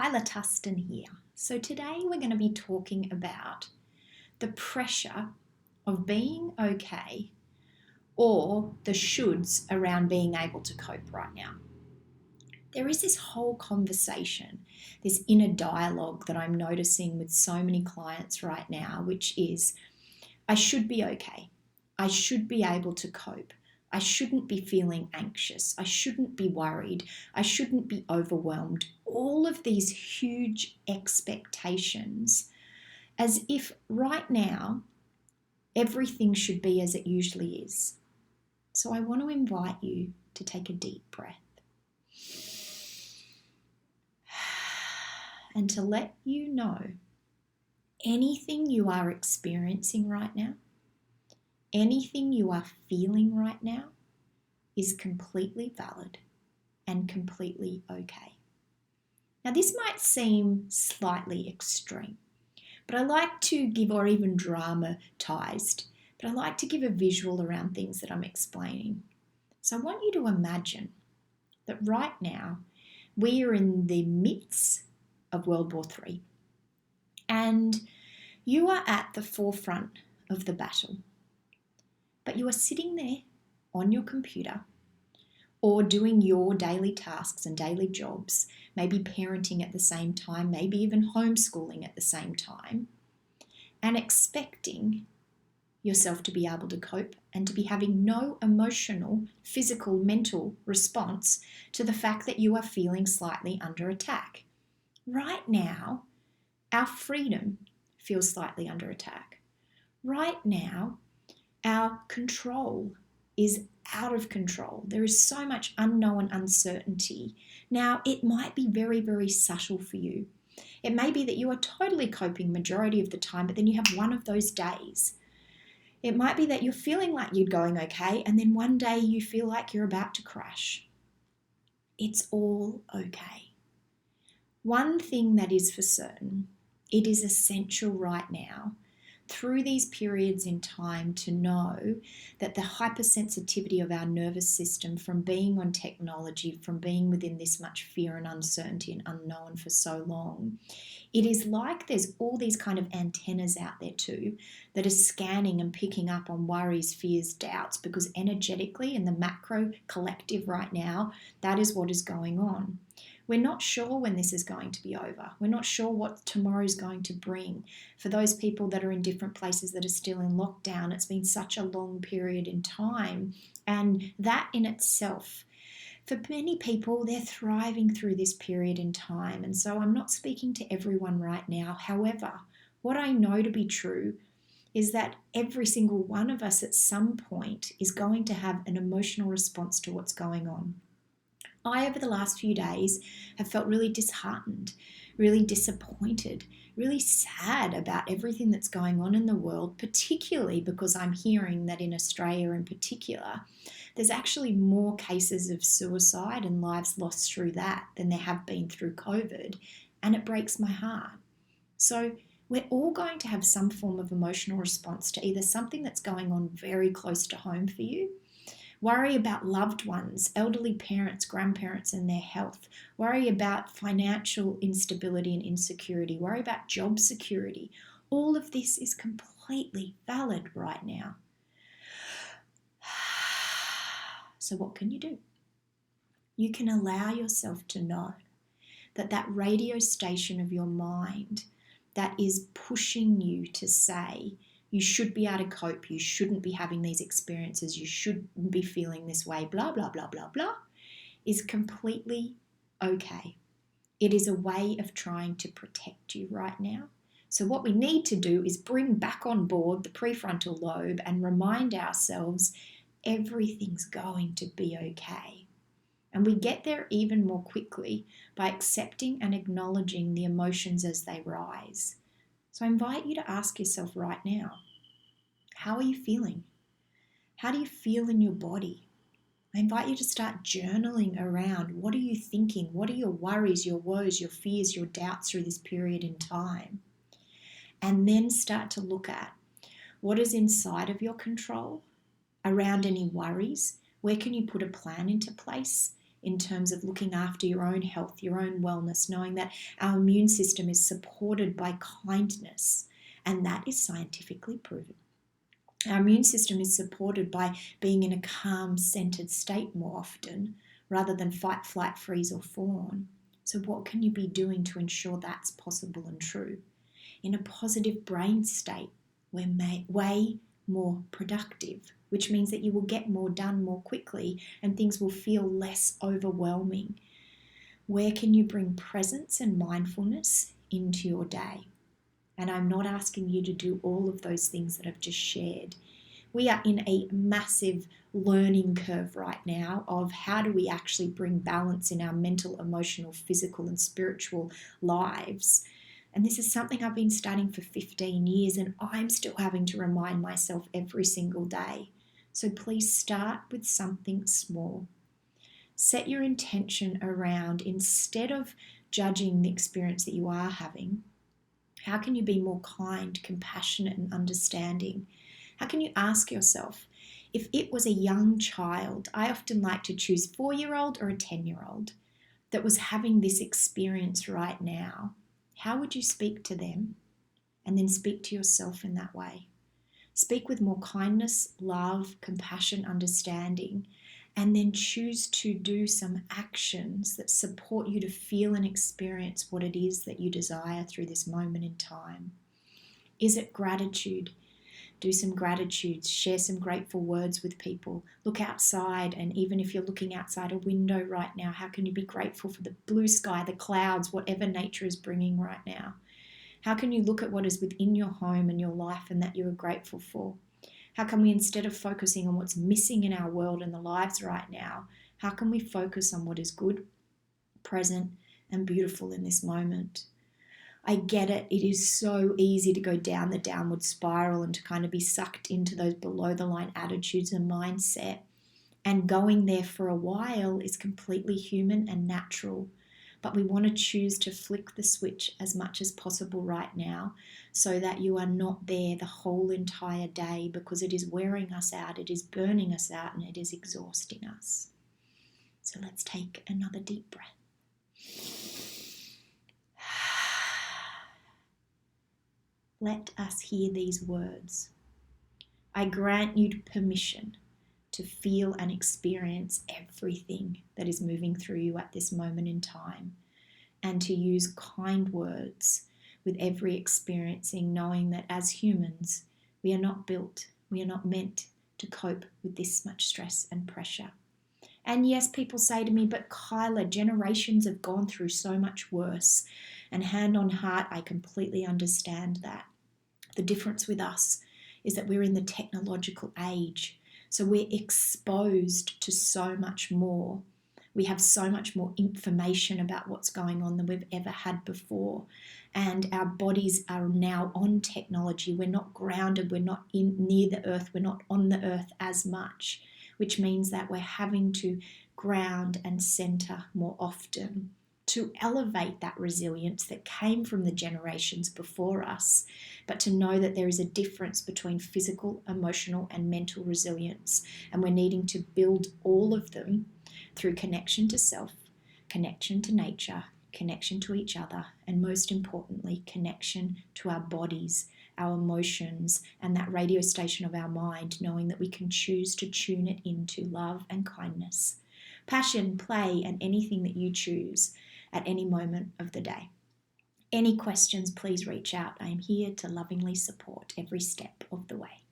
Kyla Tustin here. So today we're going to be talking about the pressure of being okay or the shoulds around being able to cope right now. There is this whole conversation, this inner dialogue that I'm noticing with so many clients right now, which is, I should be okay. I should be able to cope. I shouldn't be feeling anxious. I shouldn't be worried. I shouldn't be overwhelmed. All of these huge expectations, as if right now everything should be as it usually is. So I want to invite you to take a deep breath and to let you know anything you are experiencing right now, anything you are feeling right now is completely valid and completely okay. Now, this might seem slightly extreme, but I like to give, or even dramatized, but I like to give a visual around things that I'm explaining. So I want you to imagine that right now we are in the midst of World War III and you are at the forefront of the battle. But you are sitting there on your computer or doing your daily tasks and daily jobs, maybe parenting at the same time, maybe even homeschooling at the same time, and expecting yourself to be able to cope and to be having no emotional, physical, mental response to the fact that you are feeling slightly under attack. Right now, our freedom feels slightly under attack. Right now, our control is out of control. There is so much unknown uncertainty. Now, it might be very, very subtle for you. It may be that you are totally coping majority of the time, but then you have one of those days. It might be that you're feeling like you're going okay, and then one day you feel like you're about to crash. It's all okay. One thing that is for certain, it is essential right now through these periods in time to know that the hypersensitivity of our nervous system from being on technology, from being within this much fear and uncertainty and unknown for so long, it is like there's all these kind of antennas out there too that are scanning and picking up on worries, fears, doubts, because energetically in the macro collective right now, that is what is going on. We're not sure when this is going to be over. We're not sure what tomorrow is going to bring. For those people that are in different places that are still in lockdown, it's been such a long period in time. And that in itself, for many people, they're thriving through this period in time. And so I'm not speaking to everyone right now. However, what I know to be true is that every single one of us at some point is going to have an emotional response to what's going on. I, over the last few days, have felt really disheartened, really disappointed, really sad about everything that's going on in the world, particularly because I'm hearing that in Australia in particular, there's actually more cases of suicide and lives lost through that than there have been through COVID, and it breaks my heart. So we're all going to have some form of emotional response to either something that's going on very close to home for you, worry about loved ones, elderly parents, grandparents and their health, worry about financial instability and insecurity, worry about job security. All of this is completely valid right now. So what can you do? You can allow yourself to know that that radio station of your mind that is pushing you to say, you should be able to cope, you shouldn't be having these experiences, you shouldn't be feeling this way, blah, blah, blah, blah, blah, is completely okay. It is a way of trying to protect you right now. So what we need to do is bring back on board the prefrontal lobe and remind ourselves everything's going to be okay. And we get there even more quickly by accepting and acknowledging the emotions as they rise. So I invite you to ask yourself right now, how are you feeling? How do you feel in your body? I invite you to start journaling around what are you thinking? What are your worries, your woes, your fears, your doubts through this period in time? And then start to look at what is inside of your control around any worries. Where can you put a plan into place? in terms of looking after your own health, your own wellness, knowing that our immune system is supported by kindness, and that is scientifically proven. Our immune system is supported by being in a calm, centered state more often, rather than fight, flight, freeze, or fawn. So what can you be doing to ensure that's possible and true? In a positive brain state, we're way more productive, which means that you will get more done more quickly and things will feel less overwhelming. Where can you bring presence and mindfulness into your day? And I'm not asking you to do all of those things that I've just shared. We are in a massive learning curve right now of how do we actually bring balance in our mental, emotional, physical, and spiritual lives. And this is something I've been studying for 15 years, and I'm still having to remind myself every single day. So please start with something small. Set your intention around, instead of judging the experience that you are having, how can you be more kind, compassionate, and understanding? How can you ask yourself, if it was a young child, I often like to choose 4-year-old or a 10-year-old, that was having this experience right now, how would you speak to them? And then speak to yourself in that way. Speak with more kindness, love, compassion, understanding, and then choose to do some actions that support you to feel and experience what it is that you desire through this moment in time. Is it gratitude? Do some gratitudes, share some grateful words with people. Look outside, and even if you're looking outside a window right now, how can you be grateful for the blue sky, the clouds, whatever nature is bringing right now? How can you look at what is within your home and your life and that you are grateful for? How can we, instead of focusing on what's missing in our world and the lives right now, how can we focus on what is good, present, and beautiful in this moment? I get it. It is so easy to go down the downward spiral and to kind of be sucked into those below the line attitudes and mindset. And going there for a while is completely human and natural. But we want to choose to flick the switch as much as possible right now, so that you are not there the whole entire day, because it is wearing us out, it is burning us out, and it is exhausting us. So let's take another deep breath. Let us hear these words. I grant you permission to feel and experience everything that is moving through you at this moment in time, and to use kind words with every experiencing, knowing that as humans, we are not meant to cope with this much stress and pressure. And yes, people say to me, but Kyla, generations have gone through so much worse. And hand on heart, I completely understand that. The difference with us is that we're in the technological age. So we're exposed to so much more. We have so much more information about what's going on than we've ever had before. And our bodies are now on technology. We're not grounded. We're not near the earth. We're not on the earth as much, which means that we're having to ground and center more often to elevate that resilience that came from the generations before us, but to know that there is a difference between physical, emotional, and mental resilience. And we're needing to build all of them through connection to self, connection to nature, connection to each other, and most importantly, connection to our bodies, our emotions, and that radio station of our mind, knowing that we can choose to tune it into love and kindness, passion, play, and anything that you choose at any moment of the day. Any questions, please reach out. I am here to lovingly support every step of the way.